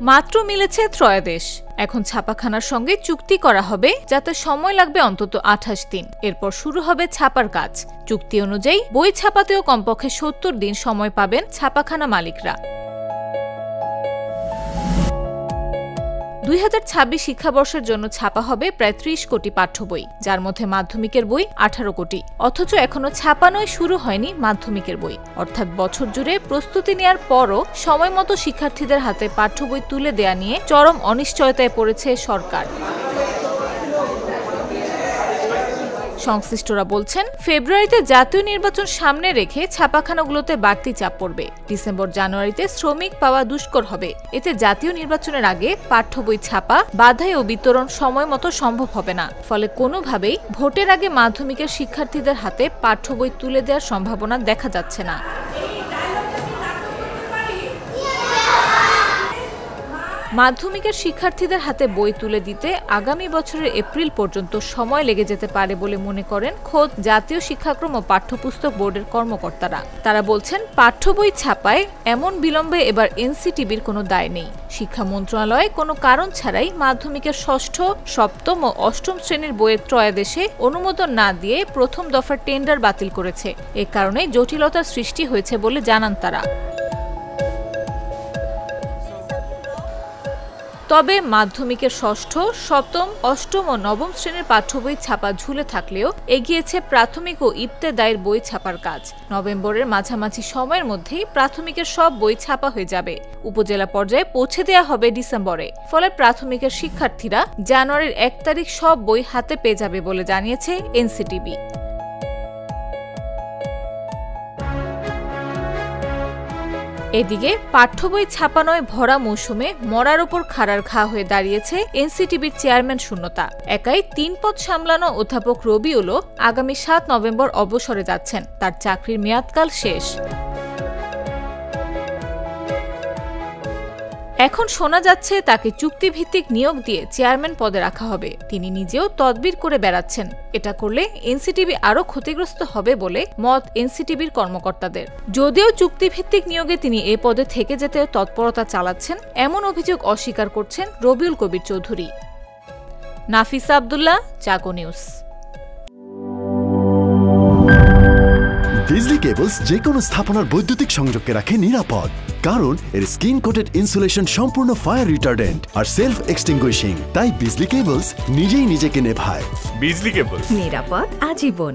মাত্র মিলেছে ত্রয়োদশ। এখন ছাপাখানার সঙ্গে চুক্তি করা হবে, যাতে সময় লাগবে অন্তত 28 দিন। এরপর শুরু হবে ছাপার কাজ। চুক্তি অনুযায়ী বই ছাপাতেও কমপক্ষে 70 দিন সময় পাবেন ছাপাখানা মালিকরা। 2026 শিক্ষাবর্ষের জন্য ছাপা হবে প্রায় 30 কোটি পাঠ্য বই, যার মধ্যে মাধ্যমিকের বই 18 কোটি। অথচ এখনো ছাপানোই শুরু হয়নি মাধ্যমিকের বই। অর্থাৎ বছর জুড়ে প্রস্তুতি নেওয়ার পরও সময়মতো শিক্ষার্থীদের হাতে পাঠ্য বই তুলে দেয়া নিয়ে চরম অনিশ্চয়তায় পড়েছে সরকার। সংশ্লিষ্টরা বলছেন, ফেব্রুয়ারিতে জাতীয় নির্বাচন সামনে রেখে ছাপাখানাগুলোতে বাড়তি চাপ পড়বে। ডিসেম্বর-জানুয়ারিতে শ্রমিক পাওয়া দুষ্কর হবে। এতে জাতীয় নির্বাচনের আগে পাঠ্য বই ছাপা, বাধাই ও বিতরণ সময় মতো সম্ভব হবে না। ফলে কোনোভাবেই ভোটের আগে মাধ্যমিকের শিক্ষার্থীদের হাতে পাঠ্য বই তুলে দেওয়ার সম্ভাবনা দেখা যাচ্ছে না। মাধ্যমিকের শিক্ষার্থীদের হাতে বই তুলে দিতে আগামী বছরের এপ্রিল পর্যন্ত সময় লেগে যেতে পারে বলে মনে করেন খোদ জাতীয় শিক্ষাক্রম ও পাঠ্যপুস্তক বোর্ডের কর্মকর্তারা। তারা বলছেন, পাঠ্য বই ছাপায় এমন বিলম্বে এবার এনসিটিবির কোনো দায় নেই। শিক্ষা মন্ত্রণালয় কোনো কারণ ছাড়াই মাধ্যমিকের ষষ্ঠ, সপ্তম ও অষ্টম শ্রেণীর বইয়ের ত্রয়োদশে অনুমোদন না দিয়ে প্রথম দফার টেন্ডার বাতিল করেছে। এ কারণে জটিলতার সৃষ্টি হয়েছে বলে জানান তারা। তবে মাধ্যমিকের ষষ্ঠ, সপ্তম, অষ্টম ও নবম শ্রেণীর পাঠ্য বই ছাপা ঝুলে থাকলেও এগিয়েছে প্রাথমিক ও ইবতেদায়ীর বই ছাপার কাজ। নভেম্বরের মাঝামাঝি সময়ের মধ্যেই প্রাথমিকের সব বই ছাপা হয়ে যাবে। উপজেলা পর্যায়ে পৌঁছে দেওয়া হবে ডিসেম্বরে। ফলে প্রাথমিকের শিক্ষার্থীরা জানুয়ারির 1 তারিখ সব বই হাতে পেয়ে যাবে বলে জানিয়েছে এনসিটিবি। এদিকে পাঠ্য বই ছাপানোয় ভরা মৌসুমে মরার ওপর খাড়ার ঘা হয়ে দাঁড়িয়েছে এনসিটিবির চেয়ারম্যান শূন্যতা। একাই 3 পদ সামলানো অধ্যাপক রবিউলও আগামী 7 নভেম্বর অবসরে যাচ্ছেন। তার চাকরির মেয়াদকাল শেষ। এখন শোনা যাচ্ছে তাকে চুক্তিভিত্তিক নিয়োগ দিয়ে চেয়ারম্যান পদে রাখা হবে। তিনি নিজেও তদবির করে বেড়াচ্ছেন। এটা করলে এনসিটিবি আরও ক্ষতিগ্রস্ত হবে বলে মত এনসিটিবির কর্মকর্তাদের। যদিও চুক্তিভিত্তিক নিয়োগে তিনি এ পদে থেকে যেতে তৎপরতা চালাচ্ছেন, এমন অভিযোগ অস্বীকার করছেন রবিউল কবির চৌধুরী। নাফিসা আব্দুল্লাহ, জাগো নিউজ। বিজলি কেবলস যে কোনো স্থাপনার বৈদ্যুতিক সংযোগকে রাখে নিরাপদ, কারণ এর স্কিন কোটেড ইনসুলেশন সম্পূর্ণ ফায়ার রিটার্ডেন্ট আর সেলফ এক্সটিংগুইশিং। তাই বিজলি কেবলস নিজেই নিজেকে নেভায়। বিজলি কেবল, নিরাপদ আজীবন।